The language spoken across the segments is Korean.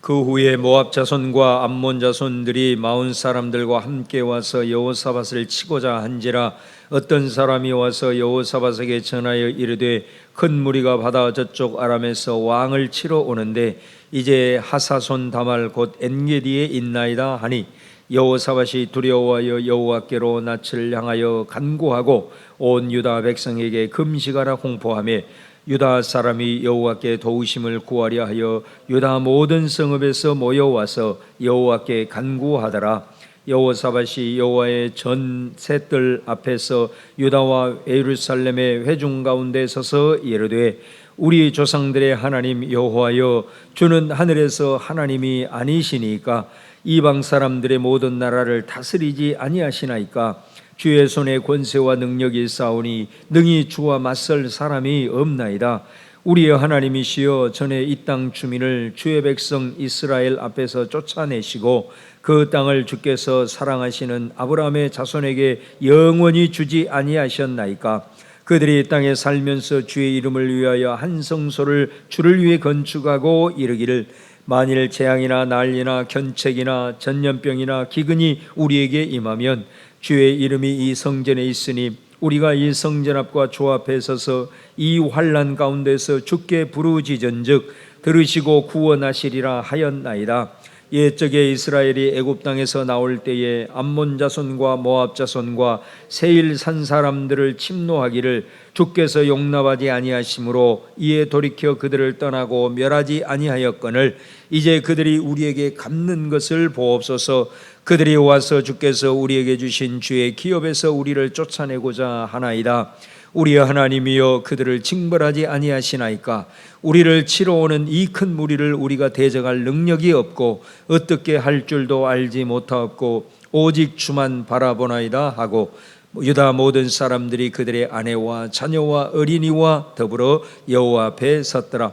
그 후에 모압 자손과 암몬 자손들이 마온 사람들과 함께 와서 여호사밧을 치고자 한지라. 어떤 사람이 와서 여호사밧에게 전하여 이르되 큰 무리가 바다 저쪽 아람에서 왕을 치러 오는데 이제 하사손 다말 곧 엔게디에 있나이다 하니, 여호사밧이 두려워하여 여호와께로 낯을 향하여 간구하고 온 유다 백성에게 금식하라 홍포하며, 유다 사람이 여호와께 도우심을 구하려 하여 유다 모든 성읍에서 모여와서 여호와께 간구하더라. 여호사밧이 여호와의 전 셋들 앞에서 유다와 예루살렘의 회중 가운데 서서 이르되, 우리 조상들의 하나님 여호와여, 주는 하늘에서 하나님이 아니시니까 이방 사람들의 모든 나라를 다스리지 아니하시나이까? 주의 손에 권세와 능력이 있사오니 능히 주와 맞설 사람이 없나이다. 우리의 하나님이시여, 전에 이 땅 주민을 주의 백성 이스라엘 앞에서 쫓아내시고 그 땅을 주께서 사랑하시는 아브라함의 자손에게 영원히 주지 아니하셨나이까? 그들이 땅에 살면서 주의 이름을 위하여 한 성소를 주를 위해 건축하고 이르기를, 만일 재앙이나 난리나 견책이나 전염병이나 기근이 우리에게 임하면 주의 이름이 이 성전에 있으니 우리가 이 성전 앞과 주 앞에 서서 이 환난 가운데서 주께 부르짖은즉 들으시고 구원하시리라 하였나이다. 옛적에 이스라엘이 애굽 땅에서 나올 때에 암몬 자손과 모압 자손과 세일 산 사람들을 침노하기를 주께서 용납하지 아니하심으로 이에 돌이켜 그들을 떠나고 멸하지 아니하였거늘 이제 그들이 우리에게 갚는 것을 보옵소서. 그들이 와서 주께서 우리에게 주신 주의 기업에서 우리를 쫓아내고자 하나이다. 우리의 하나님이여, 그들을 징벌하지 아니하시나이까? 우리를 치러 오는 이 큰 무리를 우리가 대적할 능력이 없고 어떻게 할 줄도 알지 못하옵고 오직 주만 바라보나이다 하고, 유다 모든 사람들이 그들의 아내와 자녀와 어린이와 더불어 여호와 앞에 섰더라.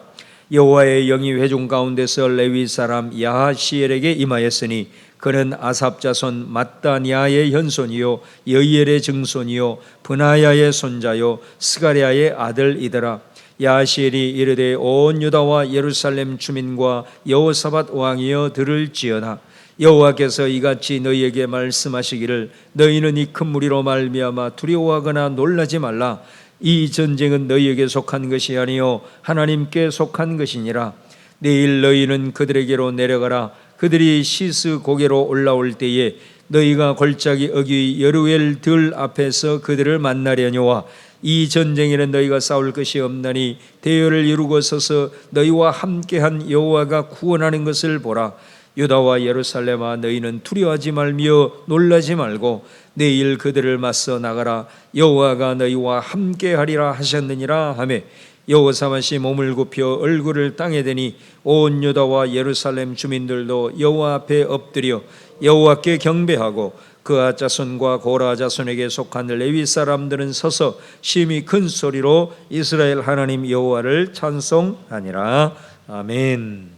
여호와의 영이 회중 가운데서 레위 사람 야하시엘에게 임하였으니 그는 아삽 자손 마따니아의 현손이요 여이엘의 증손이요 브나야의 손자요 스가랴의 아들이더라. 야하시엘이 이르되, 온 유다와 예루살렘 주민과 여호사밧 왕이여 들을지어다. 여호와께서 이같이 너희에게 말씀하시기를, 너희는 이 큰 무리로 말미암아 두려워하거나 놀라지 말라. 이 전쟁은 너희에게 속한 것이 아니요 하나님께 속한 것이니라. 내일 너희는 그들에게로 내려가라. 그들이 시스 고개로 올라올 때에 너희가 골짜기 어귀 여루엘 들 앞에서 그들을 만나려니와 이 전쟁에는 너희가 싸울 것이 없나니 대열을 이루고 서서 너희와 함께한 여호와가 구원하는 것을 보라. 유다와 예루살렘아, 너희는 두려워하지 말며 놀라지 말고 내일 그들을 맞서 나가라. 여호와가 너희와 함께하리라 하셨느니라 하매, 여호사밧이 몸을 굽혀 얼굴을 땅에 대니 온 유다와 예루살렘 주민들도 여호와 앞에 엎드려 여호와께 경배하고 그아 자손과 고라 자손에게 속한 레위 사람들은 서서 심히 큰 소리로 이스라엘 하나님 여호와를 찬송하니라. 아멘.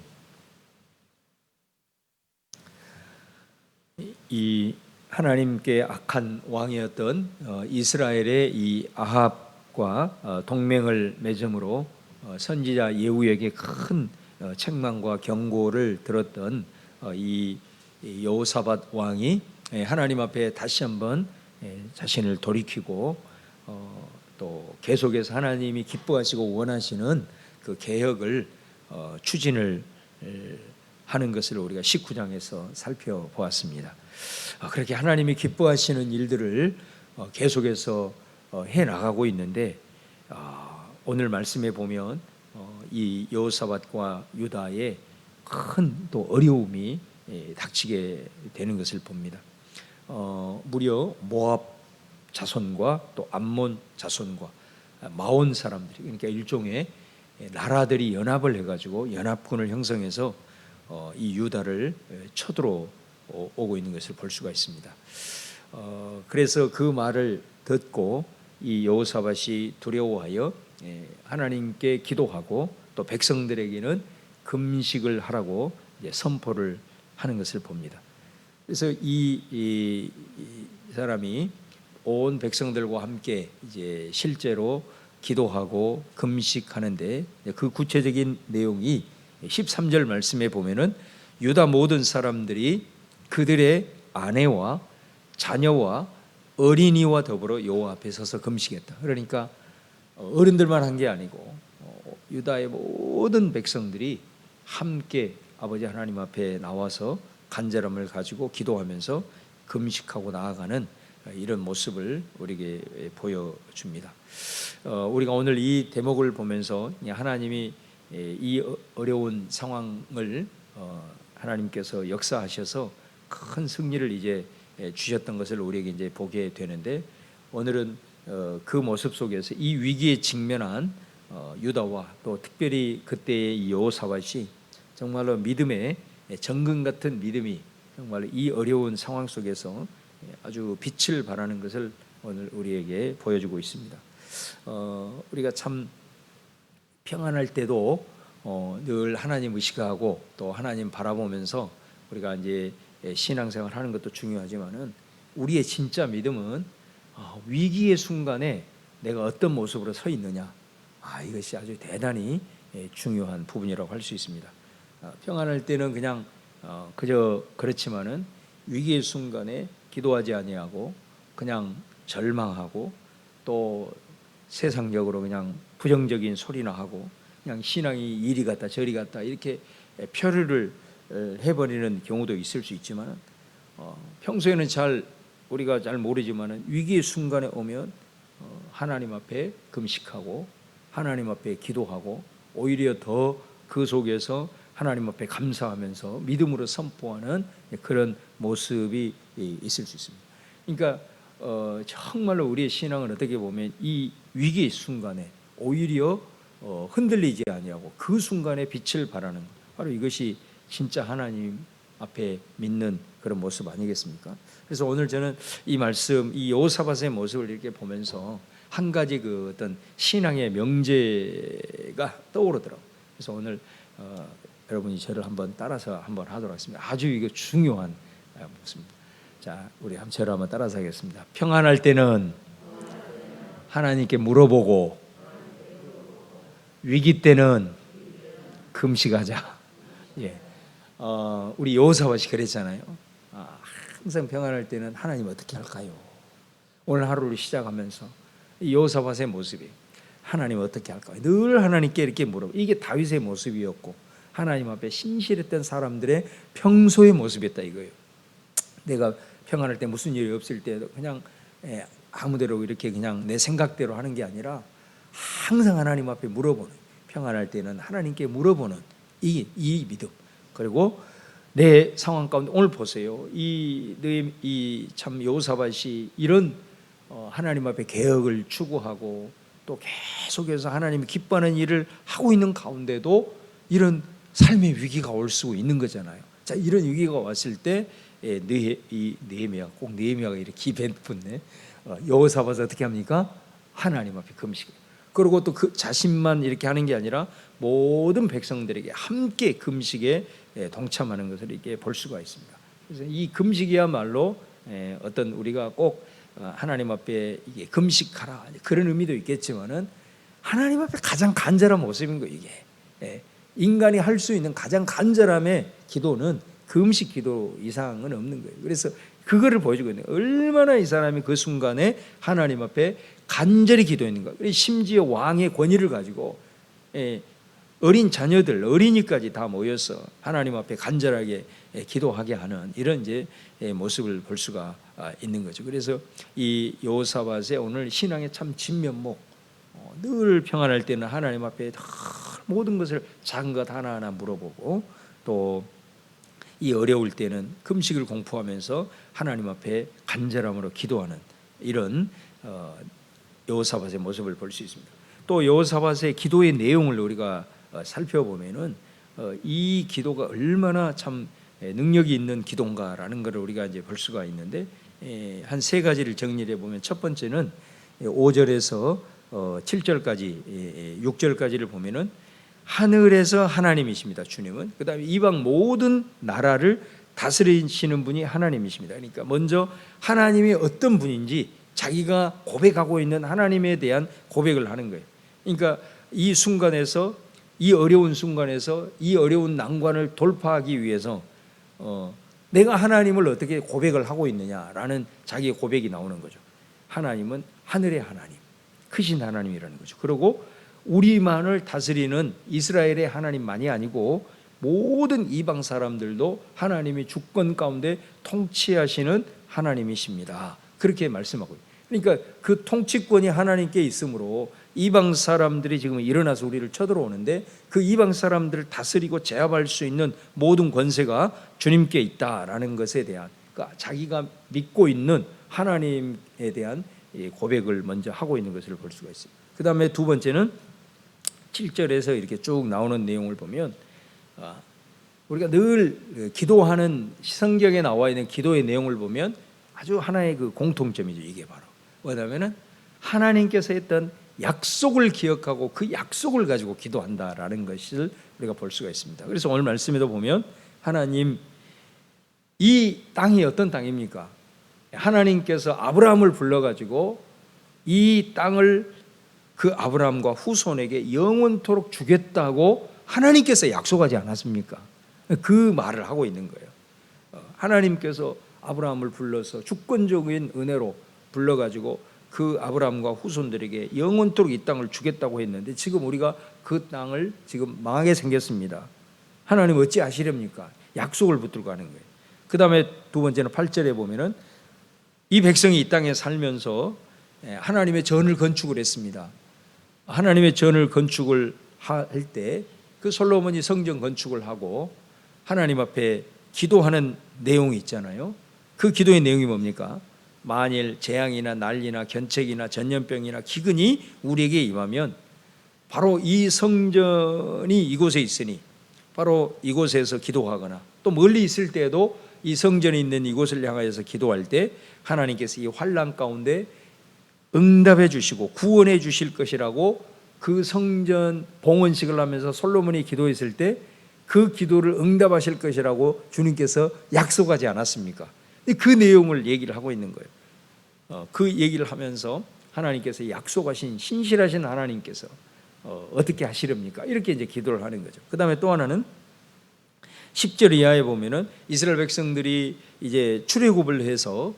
이 하나님께 악한 왕이었던 이스라엘의 이 아합과 동맹을 맺음으로 선지자 예후에게 큰 책망과 경고를 들었던 이 여호사밧 왕이 하나님 앞에 다시 한번 자신을 돌이키고 또 계속해서 하나님이 기뻐하시고 원하시는 그 개혁을 추진을 하는 것을 우리가 19장에서 살펴보았습니다. 그렇게 하나님이 기뻐하시는 일들을 계속해서 해나가고 있는데, 오늘 말씀에 보면 이 여호사밧과 유다의 큰 또 어려움이 닥치게 되는 것을 봅니다. 무려 모압 자손과 또 암몬 자손과 마온 사람들이, 그러니까 일종의 나라들이 연합을 해가지고 연합군을 형성해서 이 유다를 쳐들어오고 있는 것을 볼 수가 있습니다. 그래서 그 말을 듣고 이 여호사밧이 두려워하여 하나님께 기도하고 또 백성들에게는 금식을 하라고 선포를 하는 것을 봅니다. 그래서 이 사람이 온 백성들과 함께 이제 실제로 기도하고 금식하는데, 그 구체적인 내용이 13절 말씀에 보면은 유다 모든 사람들이 그들의 아내와 자녀와 어린이와 더불어 여호와 앞에 서서 금식했다. 그러니까 어른들만 한 게 아니고 유다의 모든 백성들이 함께 아버지 하나님 앞에 나와서 간절함을 가지고 기도하면서 금식하고 나아가는 이런 모습을 우리에게 보여줍니다. 우리가 오늘 이 대목을 보면서 하나님이 이 어려운 상황을 하나님께서 역사하셔서 큰 승리를 이제 주셨던 것을 우리에게 이제 보게 되는데, 오늘은 그 모습 속에서 이 위기에 직면한 유다와 또 특별히 그때의 이 여호사밧이 정말로 믿음의 정금 같은 믿음이 정말 이 어려운 상황 속에서 아주 빛을 발하는 것을 오늘 우리에게 보여주고 있습니다. 우리가 참 평안할 때도 늘 하나님 의식하고 또 하나님 바라보면서 우리가 이제 신앙생활 하는 것도 중요하지만은, 우리의 진짜 믿음은 위기의 순간에 내가 어떤 모습으로 서 있느냐, 이것이 아주 대단히 중요한 부분이라고 할 수 있습니다. 평안할 때는 그냥 그저 그렇지만은 위기의 순간에 기도하지 아니하고 그냥 절망하고 또 세상적으로 그냥 부정적인 소리나 하고 그냥 신앙이 이리 갔다 저리 갔다 이렇게 표류를 해버리는 경우도 있을 수 있지만, 평소에는 우리가 잘 모르지만 위기의 순간에 오면 하나님 앞에 금식하고 하나님 앞에 기도하고 오히려 더 그 속에서 하나님 앞에 감사하면서 믿음으로 선포하는 그런 모습이 있을 수 있습니다. 그러니까 정말로 우리의 신앙은 어떻게 보면 이 위기의 순간에 오히려 흔들리지 아니하고 그 순간에 빛을 발하는 것, 바로 이것이 진짜 하나님 앞에 믿는 그런 모습 아니겠습니까? 그래서 오늘 저는 이 말씀, 이 여호사밧의 모습을 이렇게 보면서 한 가지 그 어떤 신앙의 명제가 떠오르더라고요. 그래서 오늘 여러분이 저를 한번 따라서 한번 하도록 하겠습니다. 아주 이거 중요한 모습입니다. 자, 우리 저를 한번 따라서 하겠습니다. 평안할 때는 하나님께 물어보고 위기 때는 금식하자. 예. 우리 여호사밧이 그랬잖아요. 항상 평안할 때는 하나님 어떻게 할까요? 오늘 하루를 시작하면서 이 여호사밧의 모습이 하나님 어떻게 할까요? 늘 하나님께 이렇게 물어보고, 이게 다윗의 모습이었고 하나님 앞에 신실했던 사람들의 평소의 모습이었다 이거예요. 내가 평안할 때 무슨 일이 없을 때 그냥 아무데로 이렇게 그냥 내 생각대로 하는 게 아니라 항상 하나님 앞에 물어보는, 평안할 때는 하나님께 물어보는 이 믿음. 그리고 내 상황 가운데 오늘 보세요. 이 참 여호사밧이 이런 하나님 앞에 개혁을 추구하고 또 계속해서 하나님이 기뻐하는 일을 하고 있는 가운데도 이런 삶의 위기가 올 수 있는 거잖아요. 자, 이런 위기가 왔을 때 느헤미야가 이렇게 기백붙네. 여호사밧 어떻게 합니까? 하나님 앞에 금식. 그리고 또 그 자신만 이렇게 하는 게 아니라 모든 백성들에게 함께 금식에 동참하는 것을 이렇게 볼 수가 있습니다. 그래서 이 금식이야말로 어떤 우리가 꼭 하나님 앞에 이게 금식하라 그런 의미도 있겠지만은 하나님 앞에 가장 간절한 모습인 거, 이게 인간이 할 수 있는 가장 간절함의 기도는 금식 기도 이상은 없는 거예요. 그래서 그거를 보여주고 있는 거예요. 얼마나 이 사람이 그 순간에 하나님 앞에 간절히 기도했는가. 심지어 왕의 권위를 가지고 어린 자녀들, 어린이까지 다 모여서 하나님 앞에 간절하게 기도하게 하는 이런 이제 모습을 볼 수가 있는 거죠. 그래서 이 여호사밧의 오늘 신앙의 참 진면목, 늘 평안할 때는 하나님 앞에 모든 것을 작은 것 하나하나 물어보고, 또 이 어려울 때는 금식을 공포하면서 하나님 앞에 간절함으로 기도하는 이런 여호사밧의 모습을 볼 수 있습니다. 또 여호사밧의 기도의 내용을 우리가 살펴보면은 이 기도가 얼마나 참 능력이 있는 기도인가라는 것을 우리가 이제 볼 수가 있는데, 한 세 가지를 정리해 보면, 첫 번째는 5절에서 7절까지 6절까지를 보면은 하늘에서 하나님이십니다. 주님은. 그다음에 이방 모든 나라를 다스리시는 분이 하나님이십니다. 그러니까 먼저 하나님이 어떤 분인지 자기가 고백하고 있는 하나님에 대한 고백을 하는 거예요. 그러니까 이 순간에서 이 어려운 순간에서 이 어려운 난관을 돌파하기 위해서 내가 하나님을 어떻게 고백을 하고 있느냐라는 자기의 고백이 나오는 거죠. 하나님은 하늘의 하나님, 크신 하나님이라는 거죠. 그리고 우리만을 다스리는 이스라엘의 하나님만이 아니고 모든 이방 사람들도 하나님이 주권 가운데 통치하시는 하나님이십니다. 그렇게 말씀하고 있어요. 그러니까 그 통치권이 하나님께 있으므로 이방 사람들이 지금 일어나서 우리를 쳐들어오는데 그 이방 사람들을 다스리고 제압할 수 있는 모든 권세가 주님께 있다라는 것에 대한, 그러니까 자기가 믿고 있는 하나님에 대한 고백을 먼저 하고 있는 것을 볼 수가 있어요. 그 다음에 두 번째는 7절에서 이렇게 쭉 나오는 내용을 보면 우리가 늘 기도하는 성경에 나와 있는 기도의 내용을 보면 아주 하나의 그 공통점이죠. 이게 바로 뭐냐면은 하나님께서 했던 약속을 기억하고 그 약속을 가지고 기도한다라는 것을 우리가 볼 수가 있습니다. 그래서 오늘 말씀에도 보면 하나님, 이 땅이 어떤 땅입니까? 하나님께서 아브라함을 불러가지고 이 땅을 그 아브라함과 후손에게 영원토록 주겠다고 하나님께서 약속하지 않았습니까? 그 말을 하고 있는 거예요. 하나님께서 아브라함을 불러서 주권적인 은혜로 불러가지고 그 아브라함과 후손들에게 영원토록 이 땅을 주겠다고 했는데 지금 우리가 그 땅을 지금 망하게 생겼습니다. 하나님 어찌 아시렵니까? 약속을 붙들고 가는 거예요. 그 다음에 두 번째는 8절에 보면은 이 백성이 이 땅에 살면서 하나님의 전을 건축을 했습니다. 하나님의 전을 건축을 할 때 그 솔로몬이 성전 건축을 하고 하나님 앞에 기도하는 내용이 있잖아요. 그 기도의 내용이 뭡니까? 만일 재앙이나 난리나 견책이나 전염병이나 기근이 우리에게 임하면 바로 이 성전이 이곳에 있으니 바로 이곳에서 기도하거나 또 멀리 있을 때에도 이 성전이 있는 이곳을 향하여서 기도할 때 하나님께서 이 환난 가운데 응답해 주시고 구원해 주실 것이라고 그 성전 봉헌식을 하면서 솔로몬이 기도했을 때 그 기도를 응답하실 것이라고 주님께서 약속하지 않았습니까? 그 내용을 얘기를 하고 있는 거예요. 그 얘기를 하면서 하나님께서 약속하신 신실하신 하나님께서 어떻게 하시렵니까? 이렇게 이제 기도를 하는 거죠. 그 다음에 또 하나는 10절 이하에 보면은 이스라엘 백성들이 이제 출애굽을 해서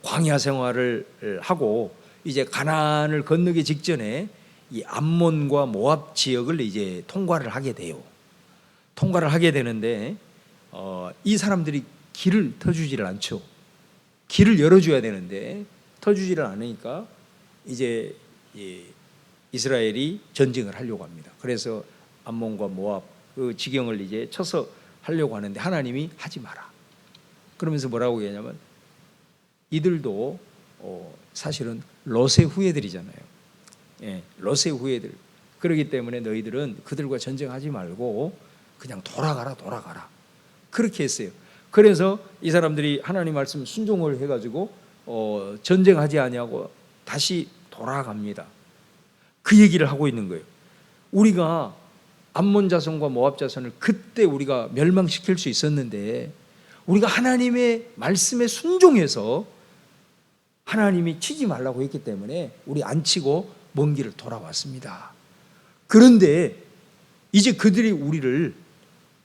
광야 생활을 하고 이제 가나안을 건너기 직전에 이 암몬과 모압 지역을 이제 통과를 하게 돼요. 통과를 하게 되는데 이 사람들이 길을 터주지를 않죠. 길을 열어줘야 되는데 터주지를 않으니까 이제 이스라엘이 전쟁을 하려고 합니다. 그래서 암몬과 모압 그 지경을 이제 쳐서 하려고 하는데 하나님이 하지 마라. 그러면서 뭐라고 얘기하냐면 이들도 사실은 롯의 후예들이잖아요. 롯의 후예들. 그렇기 때문에 너희들은 그들과 전쟁하지 말고 그냥 돌아가라. 그렇게 했어요. 그래서 이 사람들이 하나님 말씀 순종을 해가지고 전쟁하지 아니하고 다시 돌아갑니다. 그 얘기를 하고 있는 거예요. 우리가 암몬 자손과 모압 자손을 그때 우리가 멸망시킬 수 있었는데 우리가 하나님의 말씀에 순종해서 하나님이 치지 말라고 했기 때문에 우리 안 치고 먼 길을 돌아왔습니다. 그런데 이제 그들이 우리를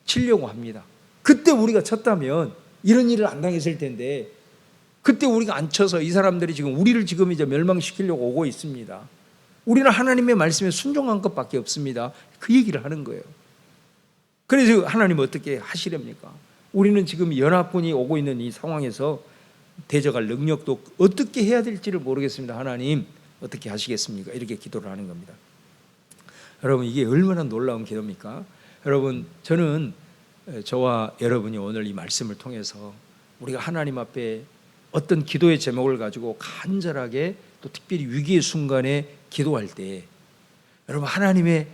치려고 합니다. 그때 우리가 쳤다면 이런 일을 안 당했을 텐데 그때 우리가 안 쳐서 이 사람들이 지금 우리를 지금 이제 멸망시키려고 오고 있습니다. 우리는 하나님의 말씀에 순종한 것밖에 없습니다. 그 얘기를 하는 거예요. 그래서 하나님 어떻게 하시렵니까? 우리는 지금 연합군이 오고 있는 이 상황에서 대적할 능력도 어떻게 해야 될지를 모르겠습니다. 하나님 어떻게 하시겠습니까? 이렇게 기도를 하는 겁니다. 여러분 이게 얼마나 놀라운 기도입니까? 여러분 저는 저와 여러분이 오늘 이 말씀을 통해서 우리가 하나님 앞에 어떤 기도의 제목을 가지고 간절하게 또 특별히 위기의 순간에 기도할 때 여러분 하나님의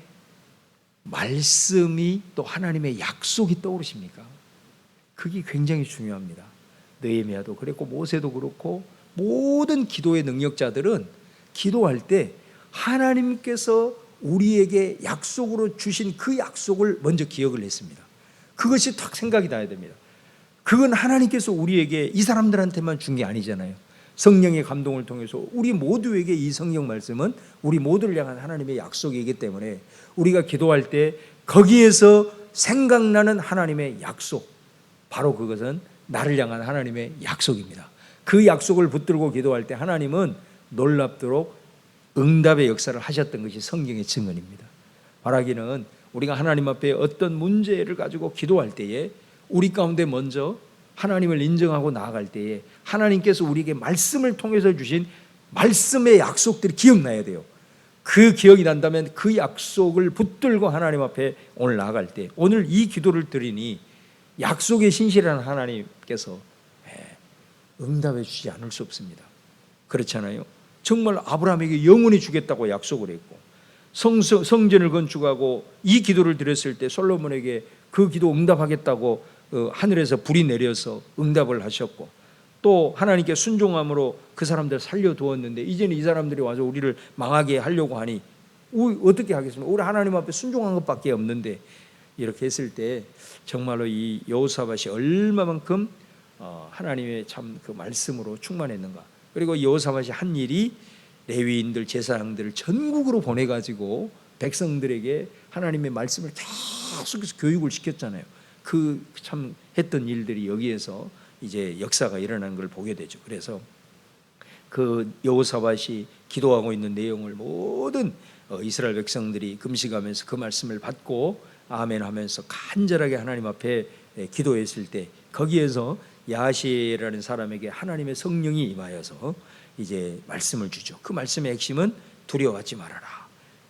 말씀이 또 하나님의 약속이 떠오르십니까? 그게 굉장히 중요합니다. 느헤미야도 그랬고 모세도 그렇고 모든 기도의 능력자들은 기도할 때 하나님께서 우리에게 약속으로 주신 그 약속을 먼저 기억을 했습니다. 그것이 탁 생각이 나야 됩니다. 그건 하나님께서 우리에게 이 사람들한테만 준 게 아니잖아요. 성령의 감동을 통해서 우리 모두에게 이 성경 말씀은 우리 모두를 향한 하나님의 약속이기 때문에 우리가 기도할 때 거기에서 생각나는 하나님의 약속, 바로 그것은 나를 향한 하나님의 약속입니다. 그 약속을 붙들고 기도할 때 하나님은 놀랍도록 응답의 역사를 하셨던 것이 성경의 증언입니다. 바라기는 우리가 하나님 앞에 어떤 문제를 가지고 기도할 때에 우리 가운데 먼저 하나님을 인정하고 나아갈 때에 하나님께서 우리에게 말씀을 통해서 주신 말씀의 약속들이 기억나야 돼요. 그 기억이 난다면 그 약속을 붙들고 하나님 앞에 오늘 나아갈 때, 오늘 이 기도를 드리니 약속에 신실한 하나님께서 응답해 주지 않을 수 없습니다. 그렇잖아요. 정말 아브라함에게 영원히 주겠다고 약속을 했고, 성전을 건축하고 이 기도를 드렸을 때 솔로몬에게 그 기도 응답하겠다고 하늘에서 불이 내려서 응답을 하셨고, 또 하나님께 순종함으로 그 사람들 살려두었는데 이제는 이 사람들이 와서 우리를 망하게 하려고 하니 어떻게 하겠습니까? 우리 하나님 앞에 순종한 것밖에 없는데, 이렇게 했을 때 정말로 이 여호사밧이 얼마만큼 하나님의 참 그 말씀으로 충만했는가. 그리고 여호사밧이 한 일이 레위인들 제사장들을 전국으로 보내가지고 백성들에게 하나님의 말씀을 계속해서 교육을 시켰잖아요. 그 참 했던 일들이 여기에서 이제 역사가 일어나는 걸 보게 되죠. 그래서 그 여호사밧이 기도하고 있는 내용을 모든 이스라엘 백성들이 금식하면서 그 말씀을 받고 아멘 하면서 간절하게 하나님 앞에 기도했을 때, 거기에서 야시라는 사람에게 하나님의 성령이 임하여서 이제 말씀을 주죠. 그 말씀의 핵심은 두려워하지 말아라.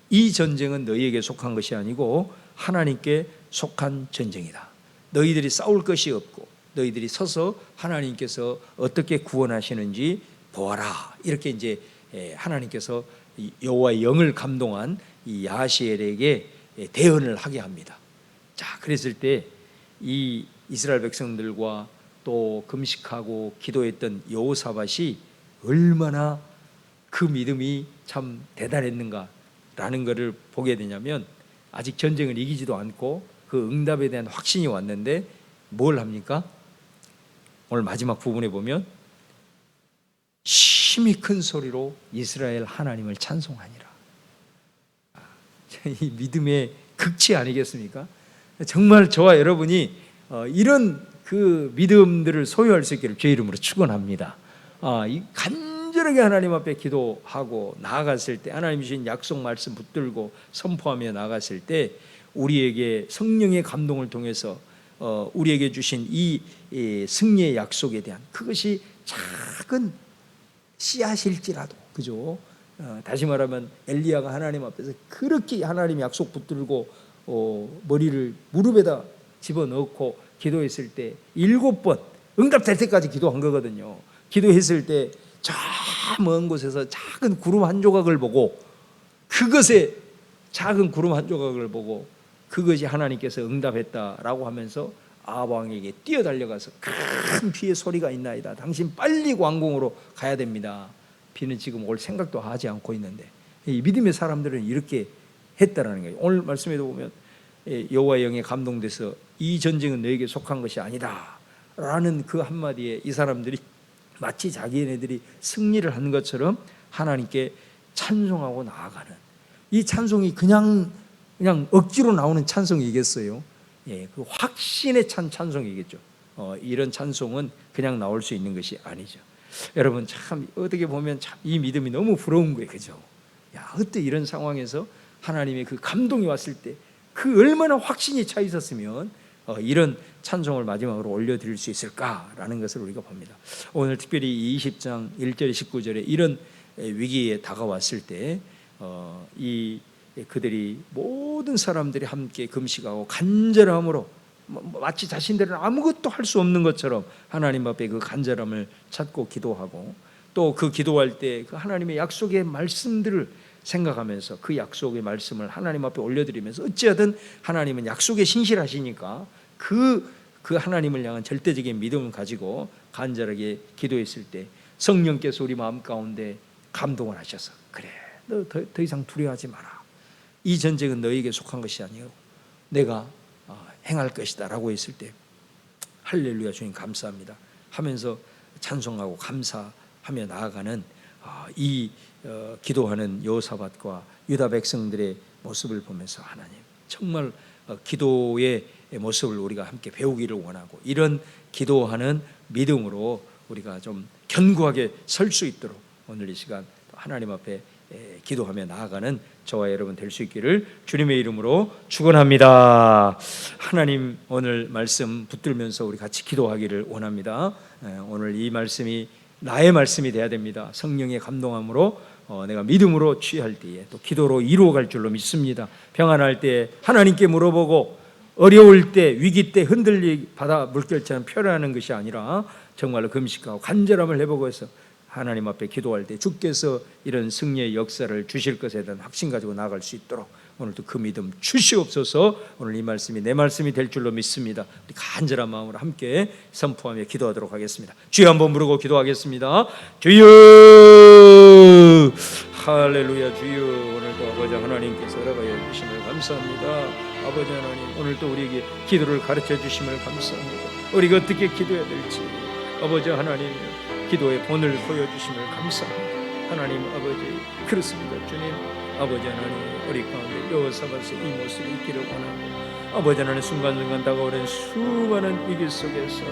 이 전쟁은 너희에게 속한 것이 아니고 하나님께 속한 전쟁이다. 너희들이 싸울 것이 없고 너희들이 서서 하나님께서 어떻게 구원하시는지 보아라. 이렇게 이제 하나님께서 여호와의 영을 감동한 이 야하시엘에게 대언을 하게 합니다. 자, 그랬을 때 이 이스라엘 백성들과 또 금식하고 기도했던 여호사밧이 얼마나 그 믿음이 참 대단했는가라는 것을 보게 되냐면, 아직 전쟁을 이기지도 않고 그 응답에 대한 확신이 왔는데 뭘 합니까? 오늘 마지막 부분에 보면 심히 큰 소리로 이스라엘 하나님을 찬송하니라. 이 믿음의 극치 아니겠습니까? 정말 저와 여러분이 이런 그 믿음들을 소유할 수 있기를 주의 이름으로 축원합니다. 이 간절하게 하나님 앞에 기도하고 나아갔을 때, 하나님 주신 약속 말씀 붙들고 선포하며 나아갔을 때 우리에게 성령의 감동을 통해서 우리에게 주신 이 승리의 약속에 대한 그것이 작은 씨앗일지라도, 그죠? 다시 말하면 엘리야가 하나님 앞에서 그렇게 하나님 약속 붙들고 머리를 무릎에다 집어넣고 기도했을 때 7번 응답될 때까지 기도한 거거든요. 기도했을 때 저 먼 곳에서 작은 구름 한 조각을 보고, 그것에 작은 구름 한 조각을 보고 그것이 하나님께서 응답했다라고 하면서 아합 왕에게 뛰어달려가서 큰 비의 소리가 있나이다. 당신 빨리 왕궁으로 가야 됩니다. 비는 지금 올 생각도 하지 않고 있는데, 이 믿음의 사람들은 이렇게 했다라는 거예요. 오늘 말씀에도 보면 여호와의 영에 감동돼서 이 전쟁은 너에게 속한 것이 아니다 라는 그 한마디에 이 사람들이 마치 자기네들이 승리를 한 것처럼 하나님께 찬송하고 나아가는, 이 찬송이 그냥 억지로 나오는 찬송이겠어요? 그 확신에 찬 찬송이겠죠. 이런 찬송은 그냥 나올 수 있는 것이 아니죠. 여러분, 참 어떻게 보면 참 이 믿음이 너무 부러운 거예요, 그죠? 야, 어때 이런 상황에서 하나님의 그 감동이 왔을 때 그 얼마나 확신이 차 있었으면 이런 찬송을 마지막으로 올려드릴 수 있을까라는 것을 우리가 봅니다. 오늘 특별히 20장 1절 19절에 이런 위기에 다가왔을 때 그들이 모든 사람들이 함께 금식하고 간절함으로 마치 자신들은 아무것도 할 수 없는 것처럼 하나님 앞에 그 간절함을 찾고 기도하고, 또 그 기도할 때 그 하나님의 약속의 말씀들을 생각하면서 그 약속의 말씀을 하나님 앞에 올려드리면서, 어찌하든 하나님은 약속에 신실하시니까 그 하나님을 향한 절대적인 믿음을 가지고 간절하게 기도했을 때 성령께서 우리 마음 가운데 감동을 하셔서, 그래, 너 더 이상 두려워하지 마라. 이 전쟁은 너에게 속한 것이 아니고 내가 행할 것이다 라고 했을 때 할렐루야 주님 감사합니다 하면서 찬송하고 감사하고 하며 나아가는 기도하는 여호사밧과 유다 백성들의 모습을 보면서 하나님 정말 기도의 모습을 우리가 함께 배우기를 원하고 이런 기도하는 믿음으로 우리가 좀 견고하게 설 수 있도록 오늘 이 시간 하나님 앞에 기도하며 나아가는 저와 여러분 될 수 있기를 주님의 이름으로 축원합니다. 하나님 오늘 말씀 붙들면서 우리 같이 기도하기를 원합니다. 오늘 이 말씀이 나의 말씀이 돼야 됩니다. 성령의 감동함으로 내가 믿음으로 취할 때에 또 기도로 이루어갈 줄로 믿습니다. 평안할 때 하나님께 물어보고 어려울 때 위기 때 흔들리 바다 물결처럼 표현하는 것이 아니라 정말로 금식하고 간절함을 해보고 해서 하나님 앞에 기도할 때 주께서 이런 승리의 역사를 주실 것에 대한 확신 가지고 나아갈 수 있도록 오늘도 그 믿음 주시옵소서. 오늘 이 말씀이 내 말씀이 될 줄로 믿습니다. 우리 간절한 마음으로 함께 선포하며 기도하도록 하겠습니다. 주여 한번 부르고 기도하겠습니다. 주여 할렐루야. 주여 오늘도 아버지 하나님께서 허락하여 주심을 감사합니다. 아버지 하나님 오늘도 우리에게 기도를 가르쳐 주심을 감사합니다. 우리가 어떻게 기도해야 될지 아버지 하나님 기도의 본을 보여주심을 감사합니다. 하나님 아버지 그렇습니다. 주님 아버지 하나님 우리 가운데 여호사밧의 이 모습이 있기를 원하고 아버지 하나님 순간순간 다가오는 수많은 위기 속에서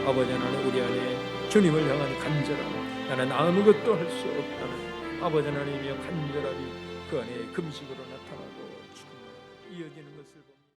아버지 하나님 우리 안에 주님을 향한 간절함 나는 아무것도 할 수 없다는 아버지 하나님의 간절함이 그 안에 금식으로 나타나고 이어지는 것을